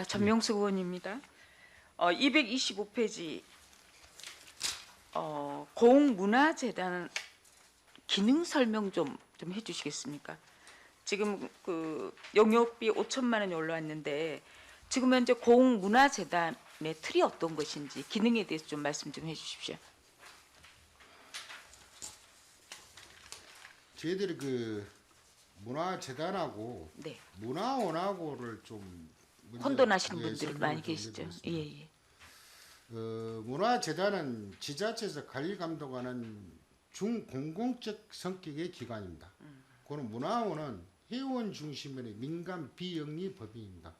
전명숙 의원입니다. 225페이지 고흥문화재단 기능 설명 좀 해주시겠습니까? 지금 그 용역비 5천만 원이 올라왔는데 지금 현재 고흥문화재단의 틀이 어떤 것인지 기능에 대해서 좀 말씀 좀 해주십시오. 저희들이 그 문화재단하고 네. 문화원하고를 좀 혼돈하시는 예, 분들이 설명을 많이 좀 계시죠. 해드리겠습니다. 예. 문화재단은 지자체에서 관리 감독하는 중공공적 성격의 기관입니다. 그는 문화원은 회원 중심의 민간 비영리 법인입니다.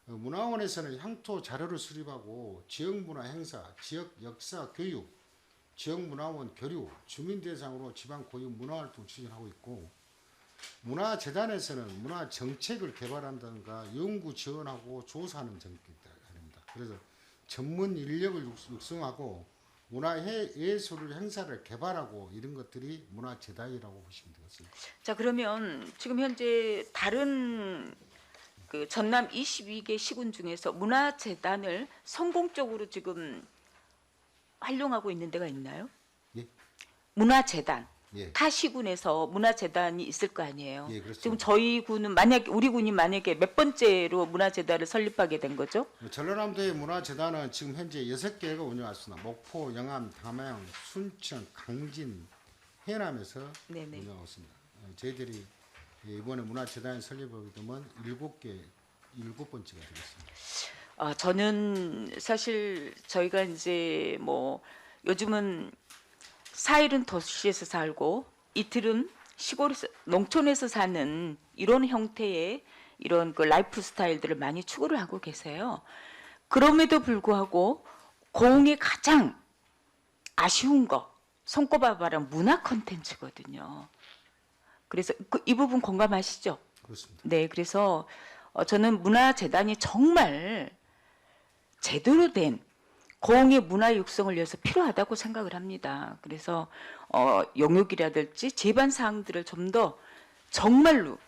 문화원에서는 향토 자료를 수립하고 지역문화 행사, 지역 역사 교육, 지역문화원 교류, 주민 대상으로 지방 고유 문화활동 추진하고 있고, 문화재단에서는 문화 정책을 개발한다든가 연구 지원하고 조사하는 정책입니다. 그래서 전문 인력을 육성하고 문화 예술 행사를 개발하고 이런 것들이 문화재단이라고 보시면 되겠습니다. 자, 그러면 지금 현재 다른 그 전남 22개 시군 중에서 문화재단을 성공적으로 지금 활용하고 있는 데가 있나요? 예? 문화재단. 예. 타 시군에서 문화재단이 있을 거 아니에요. 예, 그렇습니다. 지금 저희 군은 우리 군이 만약에 몇 번째로 문화재단을 설립하게 된 거죠? 전라남도의 문화재단은 지금 현재 6개가 운영하고 있습니다. 목포, 영암, 담양, 순천, 강진, 해남에서 네네. 운영하고 있습니다. 저희들이 이번에 문화재단을 설립하게 되면 7번째가 되겠습니다. 저는 사실 저희가 이제 뭐 요즘은 4일은 도시에서 살고 이틀은 시골에서 농촌에서 사는 이런 형태의 이런 그 라이프 스타일들을 많이 추구를 하고 계세요. 그럼에도 불구하고 고흥의 가장 아쉬운 거 손꼽아봐라 문화 콘텐츠거든요. 그래서 이 부분 공감하시죠? 그렇습니다. 네, 그래서 저는 문화재단이 정말 제대로 된 고흥의 문화 육성을 위해서 필요하다고 생각을 합니다. 그래서 용역이라든지 제반 사항들을 좀 더 정말로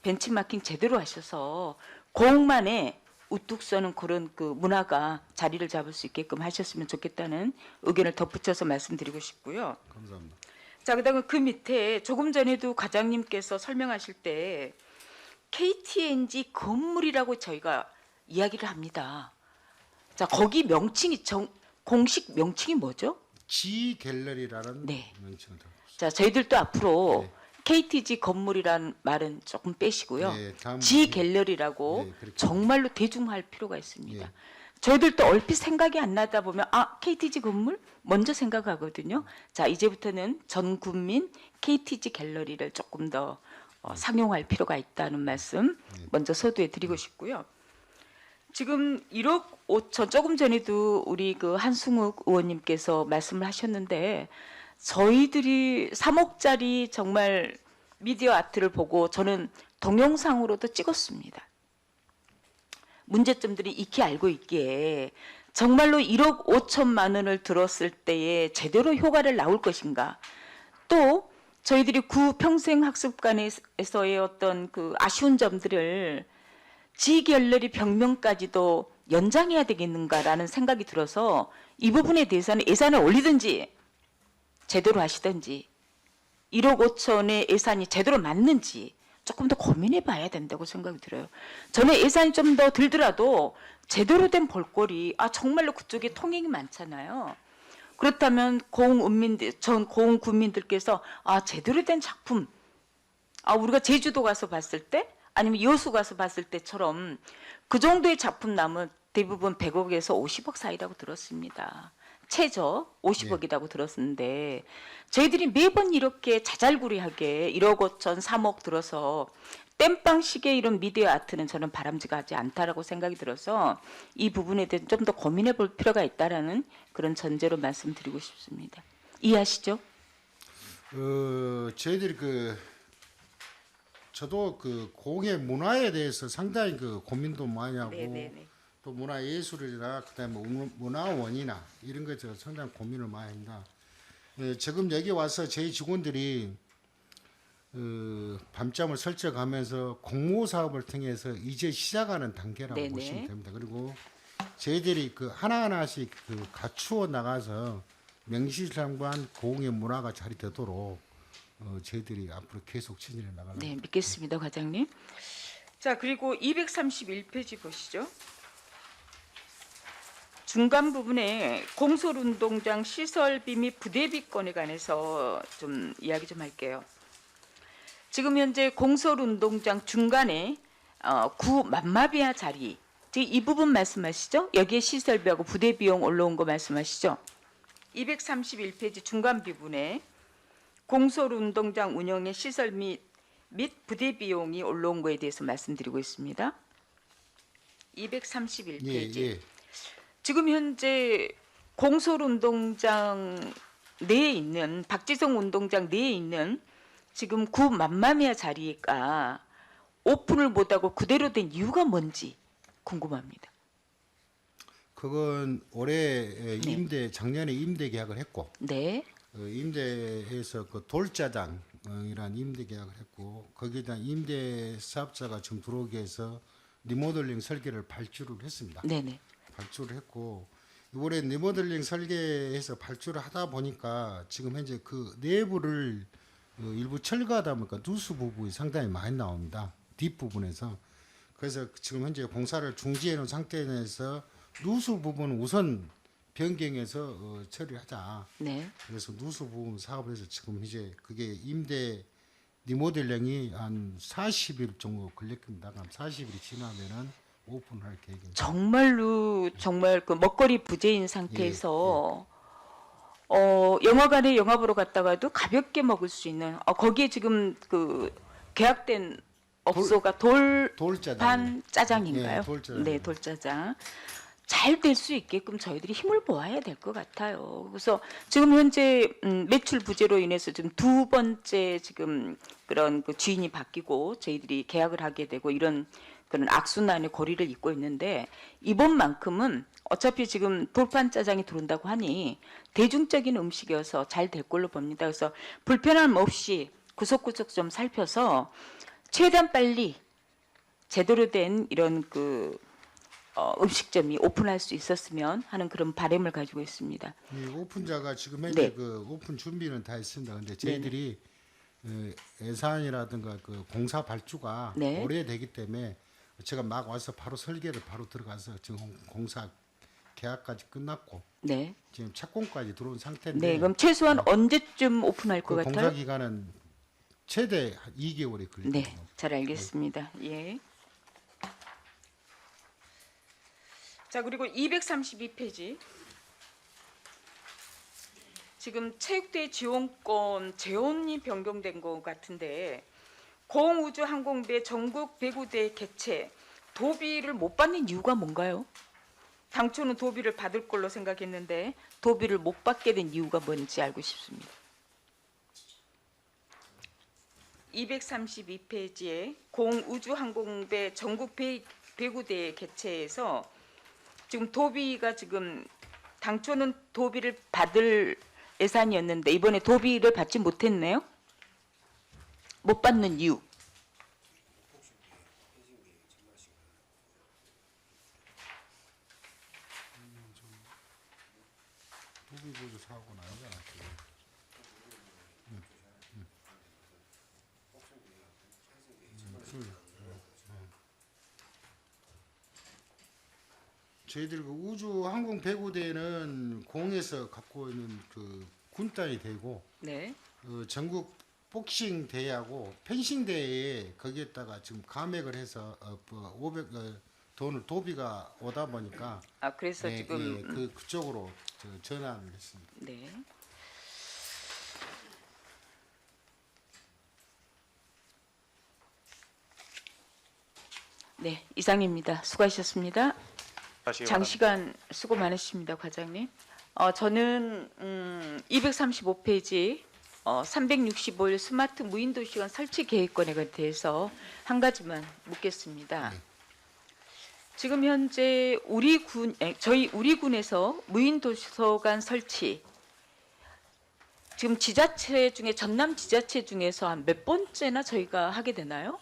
벤치마킹 제대로 하셔서 고흥만의 우뚝 서는 그런 그 문화가 자리를 잡을 수 있게끔 하셨으면 좋겠다는 의견을 덧붙여서 말씀드리고 싶고요. 감사합니다. 자, 그다음에 그 밑에 조금 전에도 과장님께서 설명하실 때 KTNG 건물이라고 저희가 이야기를 합니다. 자, 거기 명칭이 공식 명칭이 뭐죠? G 갤러리라는 네. 명칭을 갖고 있습니다. 자, 저희들도 앞으로 네. KTG 건물이라는 말은 조금 빼시고요. 네, 다음 G 갤러리라고 네, 그렇게 정말로 대중화할 필요가 있습니다. 예. 저희들도 얼핏 생각이 안 나다 보면 KTG 건물 먼저 생각하거든요. 자, 이제부터는 전 국민 KTG 갤러리를 조금 더 상용할 필요가 있다는 말씀 먼저 서두에 드리고 싶고요. 지금 1억 5천 조금 전에도 우리 그 한승욱 의원님께서 말씀을 하셨는데 저희들이 3억짜리 정말 미디어 아트를 보고 저는 동영상으로도 찍었습니다. 문제점들이 익히 알고 있기에 정말로 1억 5천만 원을 들었을 때에 제대로 효과를 나올 것인가. 또 저희들이 구 평생학습관에서의 어떤 그 아쉬운 점들을 지갤러리 병명까지도 연장해야 되겠는가라는 생각이 들어서 이 부분에 대해서는 예산을 올리든지 제대로 하시든지 1억 5천의 예산이 제대로 맞는지 조금 더 고민해 봐야 된다고 생각이 들어요. 저는 예산이 좀 더 들더라도 제대로 된 볼거리, 정말로 그쪽에 통행이 많잖아요. 그렇다면 전 고흥 군민들께서 제대로 된 작품, 우리가 제주도 가서 봤을 때 아니면 여수 가서 봤을 때처럼 그 정도의 작품 나면 대부분 100억에서 50억 사이라고 들었습니다. 최저 50억이라고 들었는데 저희들이 매번 이렇게 자잘구리하게 1억 5천, 3억 들어서 땜빵식의 이런 미디어 아트는 저는 바람직하지 않다라고 생각이 들어서 이 부분에 대해서 좀 더 고민해 볼 필요가 있다라는 그런 전제로 말씀드리고 싶습니다. 이해하시죠? 저희들이 저도 그 고흥의 문화에 대해서 상당히 그 고민도 많이 하고 네네네. 또 문화예술이나 그다음에 문화원이나 이런 것에 대해서 상당히 고민을 많이 합니다. 지금 여기 와서 저희 직원들이 밤잠을 설정하면서 공모 사업을 통해서 이제 시작하는 단계라고 네네. 보시면 됩니다. 그리고 저희들이 그 하나하나씩 그 갖추어 나가서 명실상부한 고흥의 문화가 자리되도록 저희들이 앞으로 계속 추진해 나가는. 네, 믿겠습니다, 과장님. 자, 그리고 231페이지 보시죠. 중간 부분에 공설운동장 시설비 및 부대비권에 관해서 좀 이야기 좀 할게요. 지금 현재 공설운동장 중간에 구 맘마비아 자리, 지금 이 부분 말씀하시죠? 여기에 시설비하고 부대비용 올라온 거 말씀하시죠? 231페이지 중간 부분에 공설운동장 운영의 시설 및 부대비용이 올라온 거에 대해서 말씀드리고 있습니다. 231페이지. 예. 지금 현재 공설운동장 내에 있는 박지성 운동장 내에 있는 지금 구 맘마미아 자리가 오픈을 못하고 그대로 된 이유가 뭔지 궁금합니다. 그건 올해 작년에 임대 계약을 했고 네, 임대해서 그 돌짜장이라는 임대 계약을 했고 거기에 대한 임대 사업자가 지금 들어오기 위해서 리모델링 설계를 발주를 했습니다. 네네, 발주를 했고 이번에 리모델링 설계해서 발주를 하다 보니까 지금 현재 그 내부를 일부 철거하다 보니까 누수 부분이 상당히 많이 나옵니다. 뒷부분에서. 그래서 지금 현재 공사를 중지해 놓은 상태에서 누수 부분은 우선 변경해서 처리하자. 네. 그래서 누수 부분 사업을 해서 지금 이제 그게 임대 리모델링이 한 40일 정도 걸렸습니다. 그럼 40일이 지나면은 오픈할 계획입니다. 정말로 정말 그 먹거리 부재인 상태에서 영화관에 영화 보러 갔다가도 가볍게 먹을 수 있는 거기에 지금 그 계약된 업소가 돌짜장. 돌반 짜장인가요? 예, 돌짜장. 네, 돌짜장. 잘 될 수 있게끔 저희들이 힘을 모아야 될 것 같아요. 그래서 지금 현재 매출 부재로 인해서 지금 두 번째 지금 그런 그 주인이 바뀌고 저희들이 계약을 하게 되고 이런 그런 악순환의 고리를 잇고 있는데 이번만큼은 어차피 지금 돌판 짜장이 들어온다고 하니 대중적인 음식이어서 잘 될 걸로 봅니다. 그래서 불편함 없이 구석구석 좀 살펴서 최대한 빨리 제대로 된 이런 그 음식점이 오픈할 수 있었으면 하는 그런 바람을 가지고 있습니다. 이 오픈자가 지금 현재 네. 그 오픈 준비는 다 했습니다. 근데 저희들이 예산이라든가 그 공사 발주가 네. 오래되기 때문에 제가 막 와서 바로 설계를 바로 들어가서 지금 공사 계약까지 끝났고 네. 지금 착공까지 들어온 상태인데 네. 그럼 최소한 언제쯤 오픈할 것 그 공사 같아요? 기간은 최대 2개월이 걸립니다. 네. 잘 알겠습니다. 예. 자, 그리고 232페이지. 지금 체육대 지원권 재원이 변경된 것 같은데 공우주항공배 전국 배구대 개최 도비를 못 받는 이유가 뭔가요? 당초는 도비를 받을 걸로 생각했는데 도비를 못 받게 된 이유가 뭔지 알고 싶습니다. 232페이지에 공우주항공배 전국 배구대 개최에서 지금 도비가 지금 당초는 도비를 받을 예산이었는데 이번에 도비를 받지 못했네요. 못 받는 이유. 도비 보조 사고 나잖아. 저희들 그 우주 항공 배구대는 공에서 갖고 있는 그 군단이 되고 네. 전국 복싱 대회하고 펜싱 대회에 거기에다가 지금 감액을 해서 500 돈을 도비가 오다 보니까 그래서 지금 그쪽으로 전환을 했습니다. 네. 네, 이상입니다. 수고하셨습니다. 장시간 수고 많으십니다, 과장님. 저는 235페이지 365일 스마트 무인도시관 설치 계획권에 대해서 한 가지만 묻겠습니다. 지금 현재 저희 우리 군에서 무인도서관 설치 지금 지자체 중에 전남 지자체 중에서 한 몇 번째나 저희가 하게 되나요?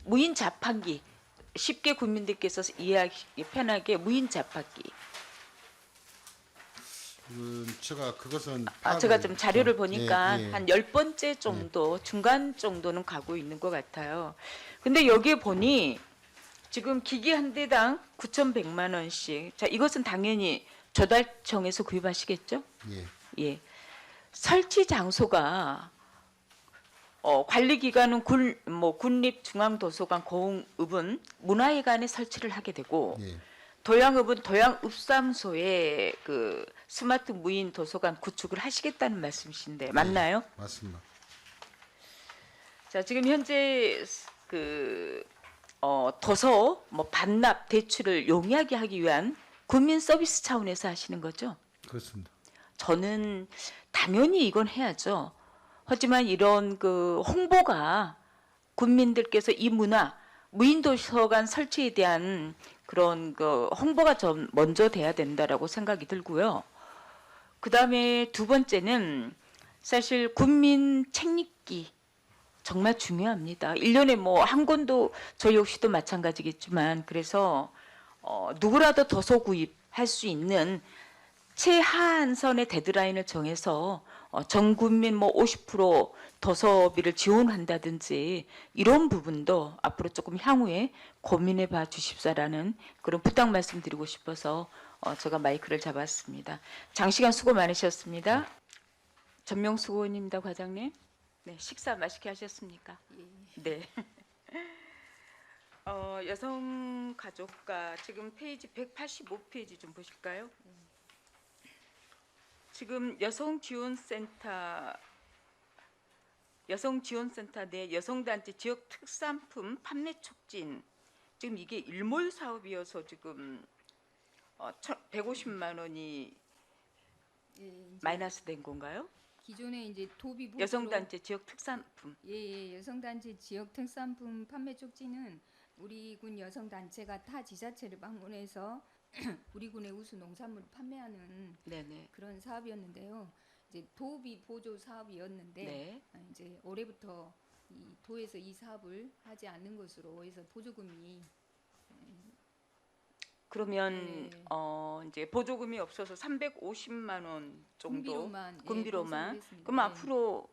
무인 자판기 쉽게 국민들께서 이해하기 편하게 무인 자판기. 제가 그것은 제가 좀 자료를 보니까 예, 예. 한 10번째 정도 중간 정도는 가고 있는 것 같아요. 근데 여기에 보니 지금 기기 한 대당 9,100만 원씩. 자, 이것은 당연히 조달청에서 구입하시겠죠? 예. 예. 설치 장소가 관리 기관은 국립중앙도서관 고흥읍은 문화회관에 설치를 하게 되고 예. 도양읍은 도양읍사무소에 그 스마트 무인 도서관 구축을 하시겠다는 말씀이신데 맞나요? 맞습니다. 자, 지금 현재 도서 반납 대출을 용이하게 하기 위한 국민 서비스 차원에서 하시는 거죠? 그렇습니다. 저는 당연히 이건 해야죠. 하지만 이런 그 홍보가 국민들께서 이 무인 도서관 설치에 대한 그런 그 홍보가 좀 먼저 돼야 된다라고 생각이 들고요. 그다음에 두 번째는 사실 국민 책 읽기 정말 중요합니다. 1년에 한 권도 저 역시도 마찬가지겠지만 그래서 누구라도 도서 구입할 수 있는 최하한선의 데드라인을 정해서 전 국민 50% 도서비를 지원한다든지 이런 부분도 앞으로 조금 향후에 고민해 봐 주십사라는 그런 부탁 말씀드리고 싶어서 제가 마이크를 잡았습니다. 장시간 수고 많으셨습니다. 전명수 의원입니다, 과장님. 네, 식사 맛있게 하셨습니까? 네. 여성가족과 지금 페이지 185페이지 좀 보실까요? 지금 여성지원센터 내 여성단체 지역 특산품 판매 촉진 지금 이게 일몰 사업이어서 지금 150만 원이 예, 이제 마이너스 된 건가요? 기존에 이제 도비 보조로 여성단체 지역 특산품. 예, 여성단체 지역 특산품 판매 촉진은 우리 군 여성단체가 타 지자체를 방문해서 우리 군의 우수 농산물을 판매하는 네네. 그런 사업이었는데요. 이제 도비 보조 사업이었는데 네. 이제 올해부터 이 도에서 이 사업을 하지 않는 것으로 해서 보조금이 그러면 네. 이제 보조금이 없어서 350만 원 정도 군비로만 했습니다. 그럼 앞으로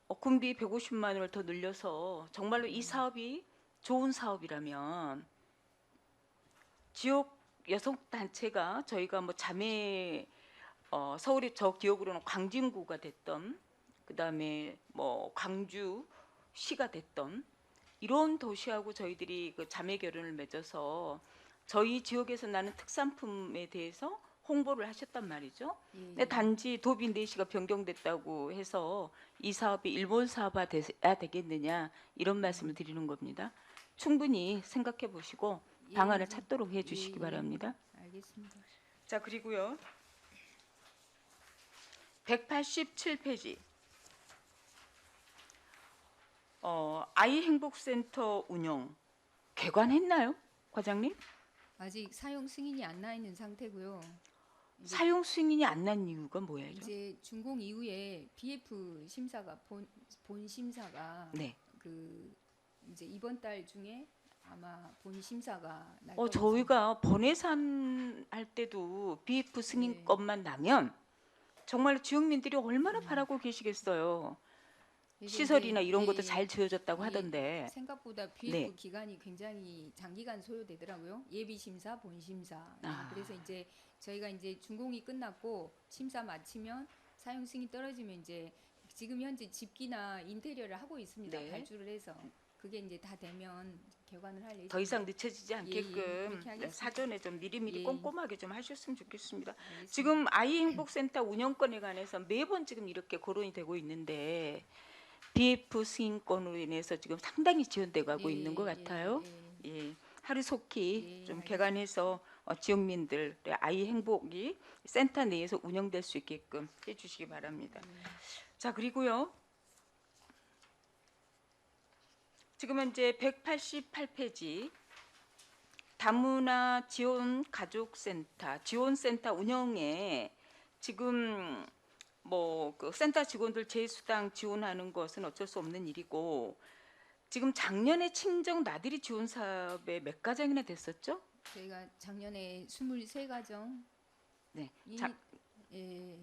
군비 150만 원을 더 늘려서 정말로 이 사업이 좋은 사업이라면 지역 여성 단체가 저희가 자매 서울이 저 기억으로는 광진구가 됐던 그다음에 광주시가 됐던 이런 도시하고 저희들이 그 자매 결연을 맺어서 저희 지역에서 나는 특산품에 대해서 홍보를 하셨단 말이죠. 근데 단지 도비 4시가 변경됐다고 해서 이 사업이 일본 사업화 돼야 되겠느냐 이런 말씀을 드리는 겁니다. 충분히 생각해 보시고 방안을 찾도록 해 주시기 바랍니다. 알겠습니다. 자, 그리고요. 187페이지. 아이행복센터 운영 개관했나요, 과장님? 아직 사용 승인이 안 나 있는 상태고요. 사용 승인이 안 난 이유가 뭐예요? 이제 준공 이후에 BF 심사가 본 심사가 네. 그 이제 이번 달 중에 아마 본 심사가 날 저희가 번외산 할 때도 BF 승인권만 나면 정말 지역민들이 얼마나 바라고 계시겠어요. 시설이나 이런 것도 잘 지어졌다고 하던데. 생각보다 BF 기간이 굉장히 장기간 소요되더라고요. 예비 심사, 본 심사. 그래서 이제 저희가 이제 준공이 끝났고 심사 마치면 사용 승인 떨어지면 이제 지금 현재 집기나 인테리어를 하고 있습니다. 네. 발주를 해서 그게 이제 다 되면 개관을 할 예정입니다. 더 이상 늦춰지지 않게끔 그렇게 하겠습니다. 사전에 좀 미리미리 예. 꼼꼼하게 좀 하셨으면 좋겠습니다. 알겠습니다. 지금 아이행복센터 운영권에 관해서 매번 지금 이렇게 거론이 되고 있는데 BF 승인권으로 인해서 지금 상당히 지연돼 가고 있는 것 같아요. 예. 하루속히 좀 개관해서 지역민들의 아이 행복이 센터 내에서 운영될 수 있게끔 해주시기 바랍니다. 자, 그리고요. 지금 현재 188페이지 다문화 지원 가족센터 지원센터 운영에 지금 뭐 그 센터 직원들 재수당 지원하는 것은 어쩔 수 없는 일이고 지금 작년에 친정 나들이 지원 사업에 몇 가정이나 됐었죠? 저희가 작년에 23가정 네. 이 자, 예,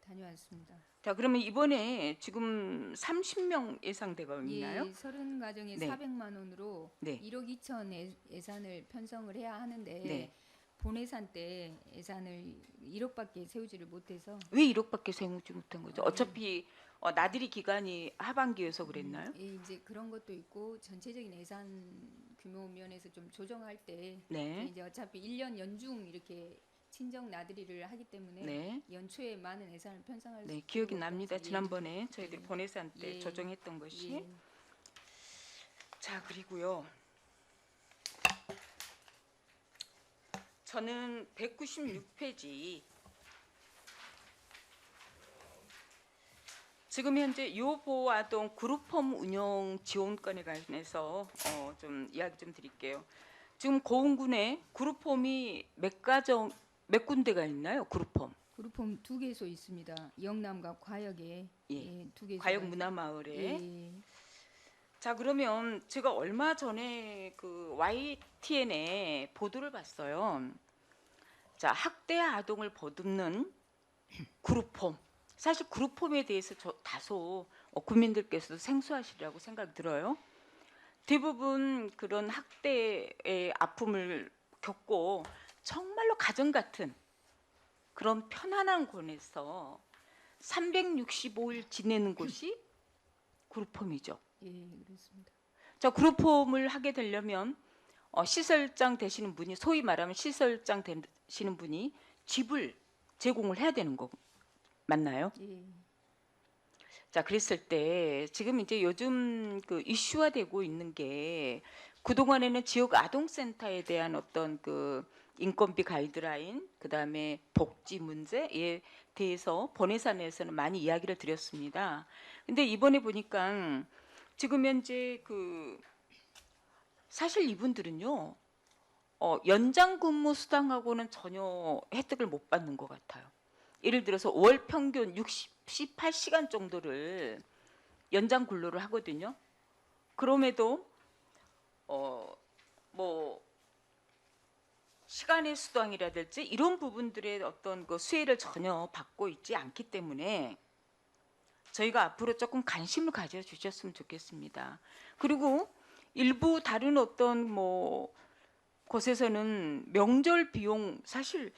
다녀왔습니다. 자 그러면 이번에 지금 30명 예상되고 있나요? 예, 30가정에 네. 400만 원으로 네. 1억 2천 예산을 편성을 해야 하는데 네. 본예산 때 예산을 1억밖에 세우지를 못해서 왜 1억밖에 세우지 못한 거죠? 어차피 나들이 기간이 하반기여서 그랬나요? 예, 이제 그런 것도 있고 전체적인 예산 규모 면에서 좀 조정할 때 네. 이제 어차피 1년 연중 이렇게 친정 나들이를 하기 때문에 네. 연초에 많은 예산을 편성할 네, 수 기억이 필요가 납니다. 없어서, 지난번에 저희들이 예. 본예산 때 예. 조정했던 것이. 예. 자, 그리고요. 저는 196페이지 지금 현재 요보아동 그룹홈 운영 지원건에 관해서 좀 이야기 좀 드릴게요. 지금 고흥군에 그룹홈이 몇 군데가 있나요? 그룹홈. 그룹홈 2개소 있습니다. 영남과 과역에 예. 2개소. 과역 문화마을에. 예. 자 그러면 제가 얼마 전에 그 YTN에 보도를 봤어요. 자 학대 아동을 보듬는 그룹홈. 사실 그룹홈에 대해서 다소 국민들께서도 생소하시리라고 생각이 들어요. 대부분 그런 학대의 아픔을 겪고 정말로 가정 같은 그런 편안한 곳에서 365일 지내는 곳이 그룹홈이죠. 예, 그렇습니다. 자, 그룹홈을 하게 되려면 시설장 되시는 분이 소위 말하면 시설장 되시는 분이 집을 제공을 해야 되는 거 맞나요? 예. 자, 그랬을 때 지금 이제 요즘 그 이슈화 되고 있는 게 그동안에는 지역 아동센터에 대한 어떤 그 인건비 가이드라인, 그다음에 복지 문제에 대해서 본예산에서는 많이 이야기를 드렸습니다. 근데 이번에 보니까 지금 현재 그 사실 이분들은요 연장 근무 수당하고는 전혀 혜택을 못 받는 것 같아요. 예를 들어서 월 평균 68시간 정도를 연장 근로를 하거든요. 그럼에도 뭐 시간의 수당이라든지 이런 부분들의 어떤 그 수혜를 전혀 받고 있지 않기 때문에 저희가 앞으로 조금 관심을 가져주셨으면 좋겠습니다. 그리고 일부 다른 어떤 뭐 곳에서는 명절 비용 사실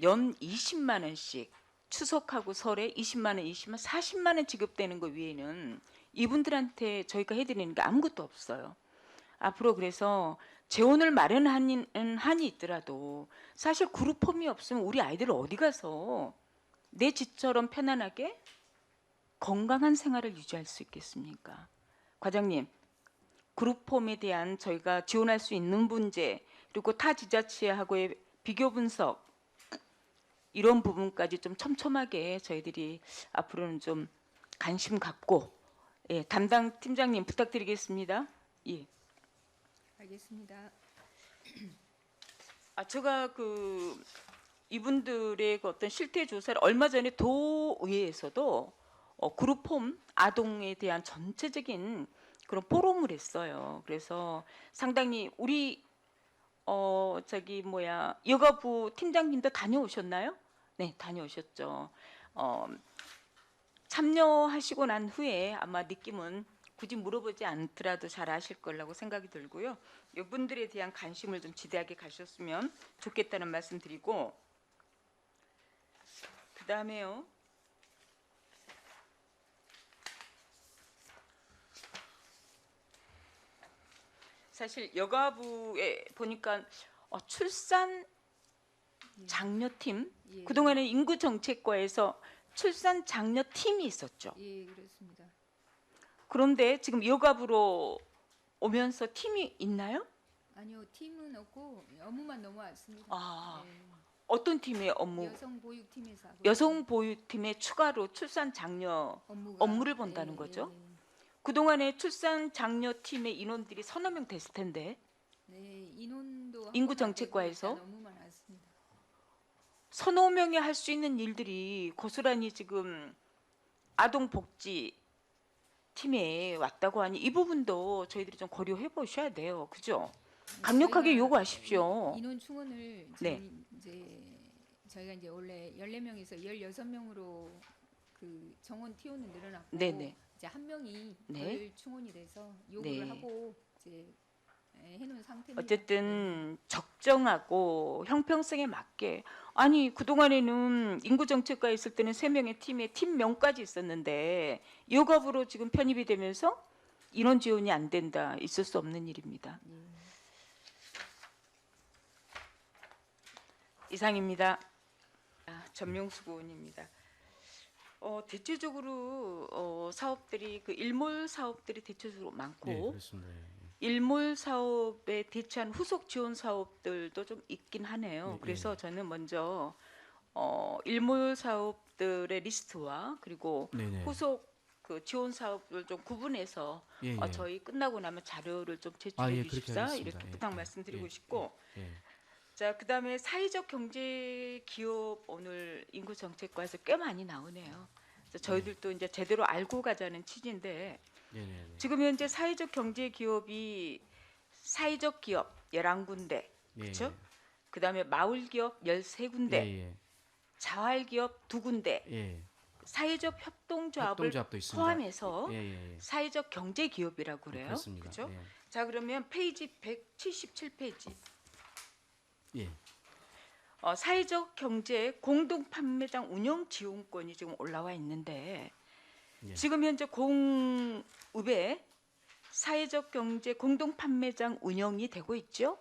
연 20만 원씩 추석하고 설에 20만 원, 20만, 40만 원 지급되는 것 외에는 이분들한테 저희가 해드리는 게 아무것도 없어요. 앞으로 그래서 재원을 마련하는 한이 있더라도 사실 그룹홈이 없으면 우리 아이들 어디 가서 내 집처럼 편안하게 건강한 생활을 유지할 수 있겠습니까? 과장님, 그룹홈에 대한 저희가 지원할 수 있는 문제 그리고 타 지자체하고의 비교 분석 이런 부분까지 좀 촘촘하게 저희들이 앞으로는 좀 관심 갖고 담당 팀장님 부탁드리겠습니다. 예. 알겠습니다. 제가 그 이분들의 그 어떤 실태 조사를 얼마 전에 도의회에서도 그룹홈 아동에 대한 전체적인 그런 포럼을 했어요. 그래서 상당히 우리 여가부 팀장님도 다녀오셨나요? 네, 다녀오셨죠. 참여하시고 난 후에 아마 느낌은 굳이 물어보지 않더라도 잘 아실 거라고 생각이 들고요. 이분들에 대한 관심을 좀 지대하게 가셨으면 좋겠다는 말씀 드리고 그다음에요. 사실 여가부에 보니까 출산 장려팀 예. 그동안에 인구정책과에서 출산 장려팀이 있었죠. 예, 그렇습니다. 그런데 지금 여가부로 오면서 팀이 있나요? 아니요, 팀은 없고 업무만 넘어왔습니다. 아, 예. 어떤 팀의 업무? 여성 보육팀에서 하고 여성 보육팀에 추가로 출산 장려 업무가, 업무를 본다는 거죠? 그동안에 출산 장려팀의 인원들이 서너 명 됐을 텐데 네, 인원도 인구 확보가 안 되고 정책과에서? 일단 업무만 왔습니다. 서너 명이 할 수 있는 일들이 고스란히 지금 아동복지 팀에 왔다고 하니 이 부분도 저희들이 좀 고려해 보셔야 돼요. 그죠? 강력하게 저희가 요구하십시오. 인원 충원을 네. 지금 이제 저희가 이제 원래 14명에서 16명으로 그 정원 티오는 늘어났고 네네. 이제 한 명이 네. 덜 충원이 돼서 요구를 네. 하고 이제 해놓은 상태입니다. 어쨌든 적정하고 형평성에 맞게 아니 그동안에는 인구정책과에 있을 때는 3명의 팀에 팀명까지 있었는데 요갑으로 지금 편입이 되면서 인원 지원이 안 된다. 있을 수 없는 일입니다. 이상입니다. 전명수 고원입니다. 대체적으로 사업들이 그 일몰 사업들이 대체적으로 많고 네, 그렇습니다. 예. 일몰 사업에 대체한 후속 지원 사업들도 좀 있긴 하네요. 네, 그래서 네. 저는 먼저 일몰 사업들의 리스트와 그리고 네네. 후속 그 지원 사업을 좀 구분해서 예, 예. 저희 끝나고 나면 자료를 좀 제출해 아, 예, 그렇게 주십사 하겠습니다. 이렇게 예, 부탁 예, 말씀드리고 예, 싶고 예. 자 그다음에 사회적 경제 기업 오늘 인구 정책과에서 꽤 많이 나오네요. 그래서 저희들도 이제 제대로 알고 가자는 취지인데 네네. 지금 현재 사회적 경제 기업이 사회적 기업 11군데 그렇죠? 그다음에 마을 기업 13군데, 예, 예. 자활 기업 2군데, 예. 사회적 협동조합을 협동조합도 있습니다. 포함해서 예, 예, 예. 사회적 경제 기업이라고 그래요. 그렇습니다. 그렇죠? 예. 자, 그러면 페이지 177페이지. 예. 사회적 경제 공동 판매장 운영 지원권이 지금 올라와 있는데 예. 지금 현재 공읍에 사회적 경제 공동 판매장 운영이 되고 있죠?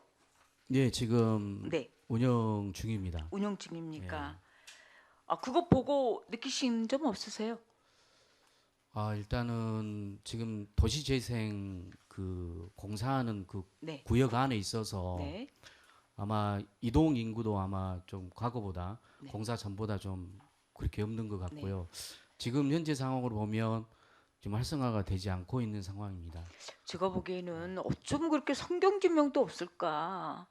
예, 지금 네, 운영 중입니다. 운영 중입니까? 그거 보고 느끼신 점 없으세요? 아, 일단은 지금 도시재생 그 공사하는 그 네, 구역 안에 있어서 네, 아마 이동 인구도 아마 좀 과거보다 네. 공사 전보다 좀 그렇게 없는 것 같고요. 지금 현재 상황으로 보면 지금 활성화가 되지 않고 있는 상황입니다. 제가 보기에는 어쩜 그렇게 성경지명도 없을까?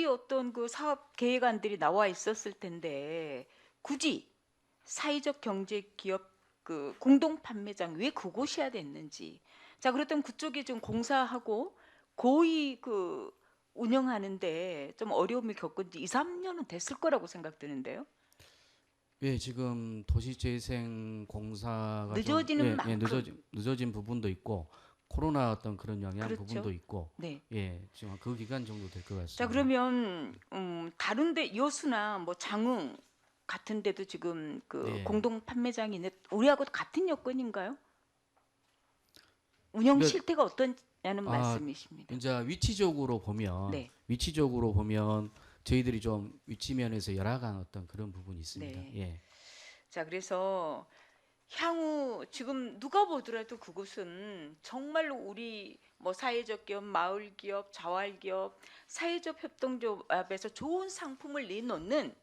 어떤 그 사업 계획안들이 나와 있었을 텐데 굳이 사회적 경제 기업 그 공동 판매장 왜 그곳이야 됐는지. 자, 그렇다면 그쪽에 좀 공사하고 고의 그 운영하는데 좀 어려움을 겪은 지 2, 3년은 됐을 거라고 생각되는데요. 예, 지금 도시재생 공사가 늦어지는 좀, 만큼. 늦어진 부분도 있고 코로나 어떤 그런 영향 그렇죠. 부분도 있고 네. 예, 지금 그 기간 정도 될 것 같습니다. 자, 그러면 다른데 여수나 뭐 장흥 같은 데도 지금 그 네. 공동 판매장이 있는데 우리하고 같은 여건인가요? 운영 근데- 실태가 어떠냐는 아, 말씀이십니다. 이제 위치적으로 보면 네. 저희들이 좀 위치면에서 열악한 어떤 그런 부분이 있습니다. 네. 예. 자, 그래서 향후 지금 누가 보더라도 그곳은 정말로 우리 뭐 사회적 기업, 마을 기업, 자활 기업, 사회적 협동조합에서 좋은 상품을 내놓는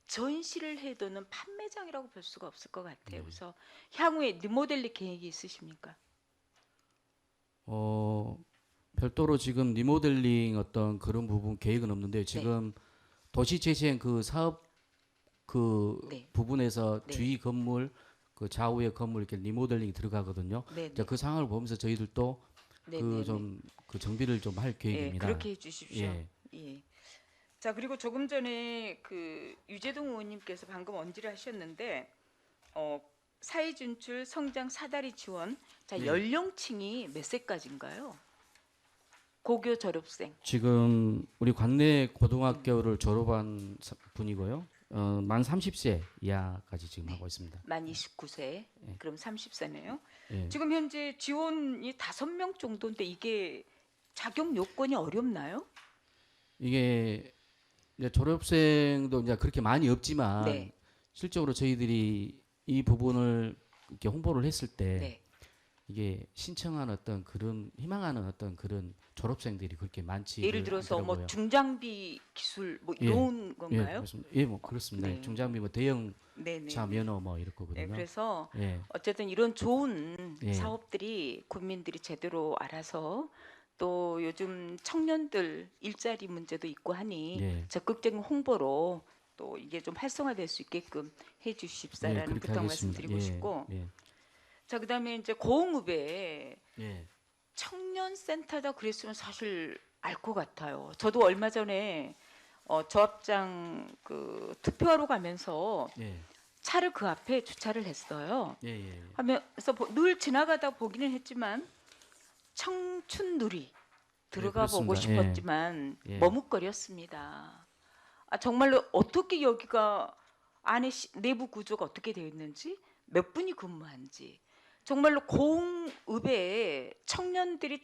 전시를 해두는 판매장이라고 볼 수가 없을 것 같아요. 네. 그래서 향후에 리모델링 계획이 있으십니까? 별도로 지금 리모델링 어떤 그런 부분 계획은 없는데 지금 도시재생 그 사업 그 네. 부분에서 네. 주위 건물 그 좌우의 건물 이렇게 리모델링이 들어가거든요. 네, 이제 그 상황을 보면서 저희들도 네, 그 좀 그 정비를 좀 할 예, 계획입니다. 그렇게 해주십시오. 예. 예. 자, 그리고 조금 전에 그 유재동 의원님께서 방금 언지를 하셨는데 사회 진출 성장 사다리 지원. 자, 네. 연령층이 몇 세까지인가요? 고교 졸업생. 지금 우리 관내 고등학교를 졸업한 분이고요. 만 30세 이하까지 지금 하고 있습니다. 만 29세. 그럼 30세네요. 예. 지금 현재 지원이 5명 정도인데 이게 자격 요건이 어렵나요? 이게 이제 졸업생도 이제 그렇게 많이 없지만 네. 실적으로 저희들이 이 부분을 이렇게 홍보를 했을 때 네. 이게 신청하는 어떤 그런 희망하는 어떤 그런 졸업생들이 그렇게 많지 예를 들어서 뭐 않더라고요. 중장비 기술 뭐 예. 이런 예, 건가요? 그렇습니다. 예, 뭐 그렇습니다. 네. 중장비 뭐 대형 네네. 차 면허 뭐 이럴 네, 거거든요. 그래서 예. 어쨌든 이런 좋은 예. 사업들이 국민들이 제대로 알아서 또 요즘 청년들 일자리 문제도 있고 하니 예. 적극적인 홍보로 또 이게 좀 활성화될 수 있게끔 해 예, 주십사라는 그렇게 부탁 하겠습니다. 말씀드리고 예, 싶고 예, 자 그다음에 이제 고흥읍에 예, 청년 센터다 그랬으면 사실 알 것 같아요. 저도 얼마 전에 조합장 그 투표하러 가면서 예, 차를 그 앞에 주차를 했어요. 예, 예. 하면서 늘 지나가다 보기는 했지만 청춘누리 들어가 보고 그렇습니다. 예. 싶었지만 예. 머뭇거렸습니다. 아, 정말로 어떻게 여기가 안에 내부 구조가 어떻게 되어 있는지 몇 분이 근무한지 정말로 고흥읍에 청년들이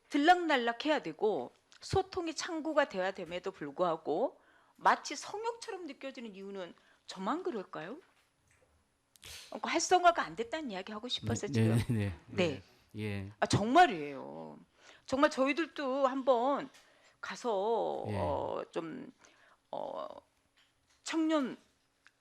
들락날락해야 되고 소통의 창구가 돼야 됨에도 불구하고 마치 성역처럼 느껴지는 이유는 저만 그럴까요? 활성화가 안 됐다는 이야기 하고 싶어서 지금 네, 네. 예, 아 정말이에요. 정말 저희들도 한번 가서 예. 좀 청년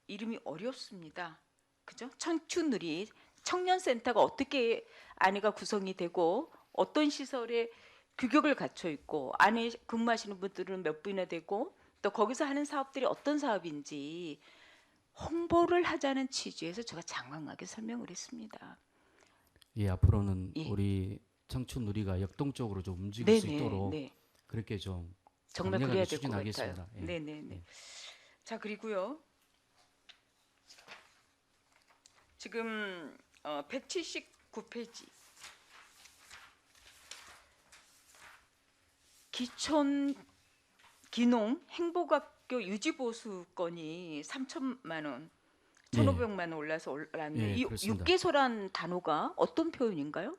이름이 어렵습니다. 그죠? 청춘누리 청년센터가 어떻게 안에가 구성이 되고 어떤 시설에 규격을 갖춰 있고 안에 근무하시는 분들은 몇 분이나 되고 또 거기서 하는 사업들이 어떤 사업인지 홍보를 하자는 취지에서 제가 장황하게 설명을 했습니다. 예, 앞으로는 예. 우리 청춘 누리가 역동적으로 좀 움직일 수 있도록 네. 그렇게 좀 정말 강력하게 그래야 될 것 같아요. 추진하겠습니다. 예. 네네네. 예. 자 그리고요. 지금 179페이지 기촌 기농 행복학교 유지보수 건이 3천만 원, 1,500만 원 올랐는데 예, 이 그렇습니다. 육개소란 단어가 어떤 표현인가요?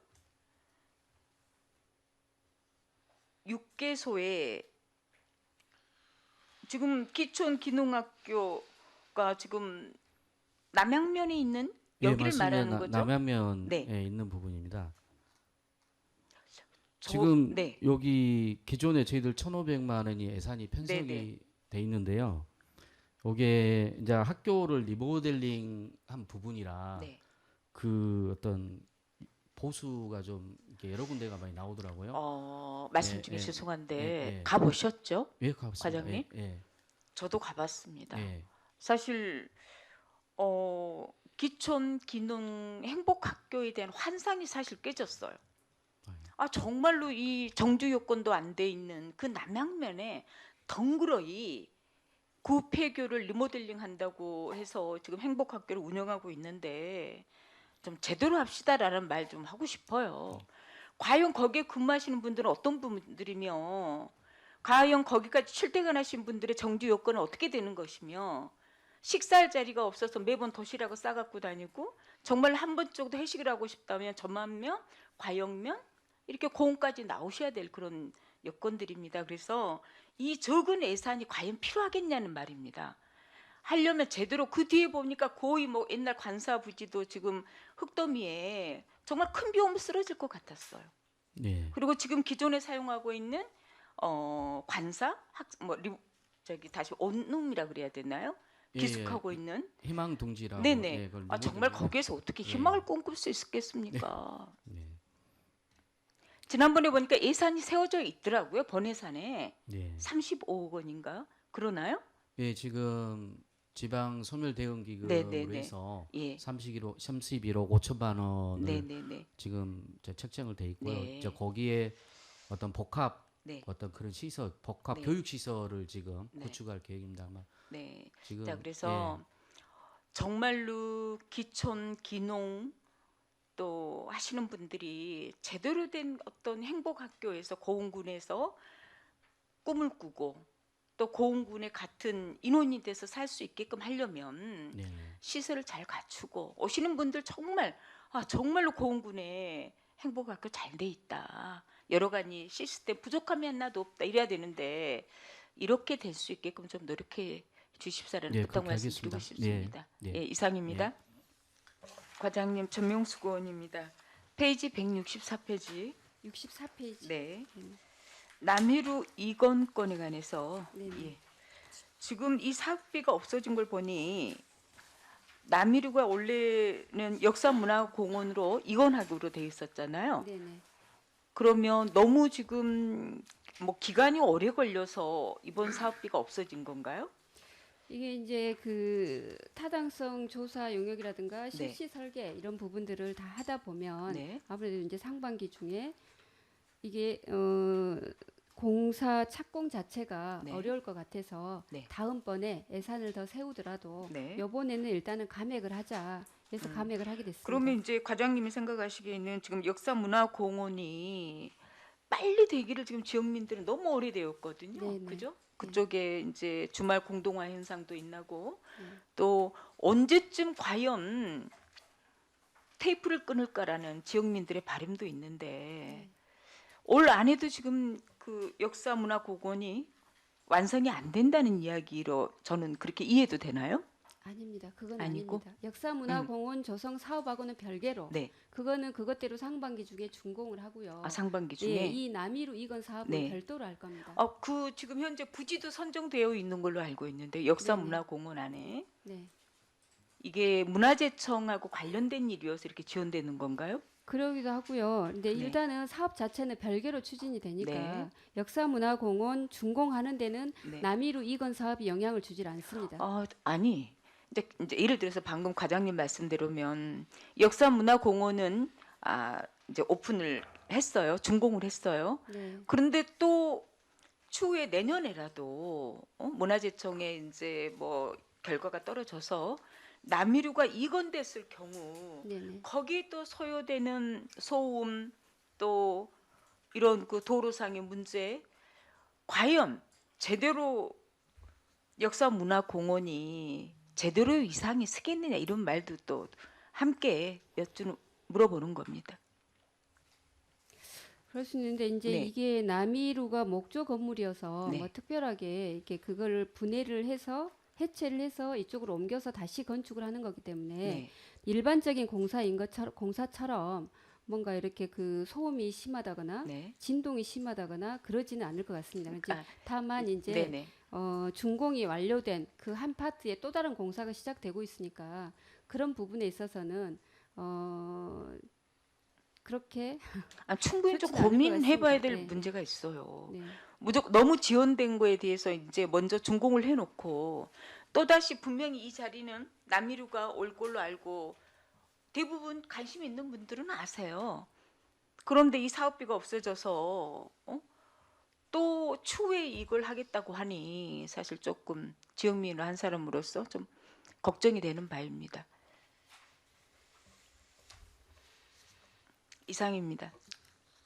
육개소에 지금 기촌 기농학교가 지금 남양면에 있는 여기를 맞습니다. 말하는 거죠? 남양면에 네. 있는 부분입니다. 저- 지금 네. 여기 기존에 저희들 1,500만 원이 예산이 편성이 네. 돼 있는데요. 이게 이제 학교를 리모델링한 부분이라 네. 그 어떤 보수가 좀 이렇게 여러 군데가 많이 나오더라고요. 말씀 예, 중에 예, 죄송한데 예. 가보셨죠? 예, 가봤습니다. 과장님? 예, 저도 가봤습니다. 예, 사실 기촌 기농 행복학교에 대한 환상이 사실 깨졌어요. 아 정말로 이 정주 요건도 안 돼 있는 그 남양면에 덩그러이 구폐교를 리모델링 한다고 해서 지금 행복학교를 운영하고 있는데 좀 제대로 합시다라는 말 좀 하고 싶어요. 과연 거기에 근무하시는 분들은 어떤 분들이며 과연 거기까지 출퇴근하신 분들의 정주 요건은 어떻게 되는 것이며 식사할 자리가 없어서 매번 도시락을 싸갖고 다니고 정말 한 번 정도 회식을 하고 싶다면 전만면, 과영면 이렇게 고흥까지 나오셔야 될 그런 여건들입니다. 그래서 이 적은 예산이 과연 필요하겠냐는 말입니다. 하려면 제대로 그 뒤에 보니까 거의 뭐 옛날 관사 부지도 지금 흙더미에 정말 큰 비 오면 쓰러질 것 같았어요. 예, 그리고 지금 기존에 사용하고 있는 관사 다시 온룸이라 그래야 되나요? 예, 기숙하고 있는 희망 둥지라고. 네네. 예, 그걸 정말 리모델링- 거기에서 어떻게 예. 희망을 꿈꿀 수 있겠습니까? 예, 지난번에 보니까 예산이 세워져 있더라고요. 번예산에 예. 35억 원인가 그러나요? 예, 지금 지방 소멸 대응 네네네. 기금으로 해서 예. 31억 5천만 원을 네네네. 지금 이제 책정을 돼 있고요. 네. 이제 거기에 어떤 복합 네. 어떤 그런 시설, 복합 네. 교육 시설을 지금 네. 구축할 계획입니다. 아마 네. 지금 자 그래서 정말로 기촌 기농 또 하시는 분들이 제대로 된 어떤 행복학교에서 고흥군에서 꿈을 꾸고 또 고흥군의 같은 인원이 돼서 살 수 있게끔 하려면 네, 네. 시설을 잘 갖추고 오시는 분들 정말로 고흥군에 행복학교 잘 돼 있다. 여러 가지 시스템 부족함이 하나도 없다. 이래야 되는데 이렇게 될 수 있게끔 좀 노력해 주십사라는 예, 부탁 그렇게 말씀드리고 하겠습니다. 싶습니다. 예, 예, 이상입니다. 과장님 전명숙 의원입니다. 페이지 164페이지. 64페이지. 네. 남이루 이건권에 관해서 네네. 예. 지금 이 사업비가 없어진 걸 보니 남이루가 원래는 역사문화공원으로 이건학으로 돼 있었잖아요. 네네. 그러면 너무 지금 뭐 기간이 오래 걸려서 이번 사업비가 없어진 건가요? 이게 이제 그 타당성 조사 용역이라든가 네. 실시 설계 이런 부분들을 다 하다 보면 네. 아무래도 이제 상반기 중에 이게 공사 착공 자체가 네. 어려울 것 같아서 네. 다음번에 예산을 더 세우더라도 네. 이번에는 일단은 감액을 하자 해서 감액을 하게 됐습니다. 그러면 이제 과장님이 생각하시기에는 지금 역사문화공원이 빨리 되기를 지금 지역민들은 너무 오래되었거든요. 네네. 그죠? 그쪽에 이제 주말 공동화 현상도 있나고 네. 또 언제쯤 과연 테이프를 끊을까라는 지역민들의 바람도 있는데 네. 올 안에도 지금 그 역사문화공원이 완성이 안 된다는 이야기로 저는 그렇게 이해도 되나요? 아닙니다. 그건 아니고? 아닙니다. 역사문화공원 조성 사업하고는 별개로 네. 그거는 그것대로 상반기 중에 준공을 하고요. 아, 상반기 중에. 예, 이 남이루 이건 사업은 네. 별도로 할 겁니다. 그 지금 현재 부지도 선정되어 있는 걸로 알고 있는데 역사문화공원 안에 네. 이게 문화재청하고 관련된 일이어서 이렇게 지원되는 건가요? 그러기도 하고요. 근데 네. 일단은 사업 자체는 별개로 추진이 되니까 네. 역사문화공원 준공하는 데는 네. 남이루 이건 사업이 영향을 주질 않습니다. 아니. 이제 예를 들어서 방금 과장님 말씀대로면 역사문화공원은 이제 오픈을 했어요. 준공을 했어요. 네. 그런데 또 추후에 내년에라도 문화재청에 이제 뭐 결과가 떨어져서 남이류가 이건됐을 경우 네네. 거기에 또 소요되는 소음 또 이런 그 도로상의 문제 과연 제대로 역사문화공원이 제대로 이상이 쓰겠느냐 이런 말도 또 함께 물어보는 겁니다. 그럴 수 있는데 이제 네. 이게 남이루가 목조 건물이어서 네. 뭐 특별하게 이렇게 그걸 분해를 해서 해체를 해서 이쪽으로 옮겨서 다시 건축을 하는 거기 때문에 네. 일반적인 공사처럼 뭔가 이렇게 그 소음이 심하다거나 네. 진동이 심하다거나 그러지는 않을 것 같습니다. 이제 아, 다만 이제 네네. 준공이 완료된 그 한 파트에 또 다른 공사가 시작되고 있으니까 그런 부분에 있어서는 그렇게 충분히 좀 그렇진 않을 것 고민해봐야 같습니다. 될 네. 문제가 있어요. 네. 무조건 너무 지연된 거에 대해서 이제 먼저 준공을 해놓고 또 다시 분명히 이 자리는 남이루가 올 걸로 알고 대부분 관심 있는 분들은 아세요. 그런데 이 사업비가 없어져서 또 추후에 이걸 하겠다고 하니 사실 조금 지역민의 한 사람으로서 좀 걱정이 되는 바입니다. 이상입니다.